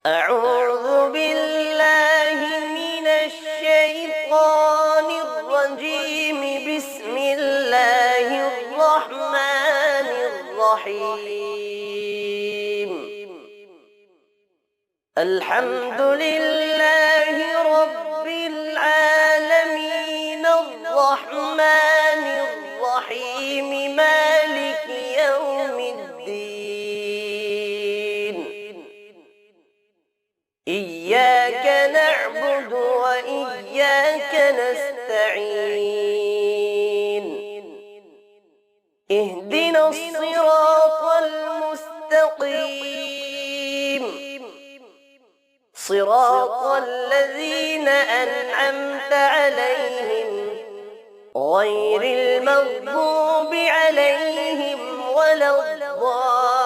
أعوذ بالله من الشيطان الرجيم. بسم الله الرحمن الرحيم. الحمد لله رب العالمين الرحمن الرحيم مالك يوم الدين. إياك نعبد وإياك نستعين. اهدنا الصراط المستقيم، صراط الذين أنعمت عليهم غير المغضوب عليهم ولا الضالين.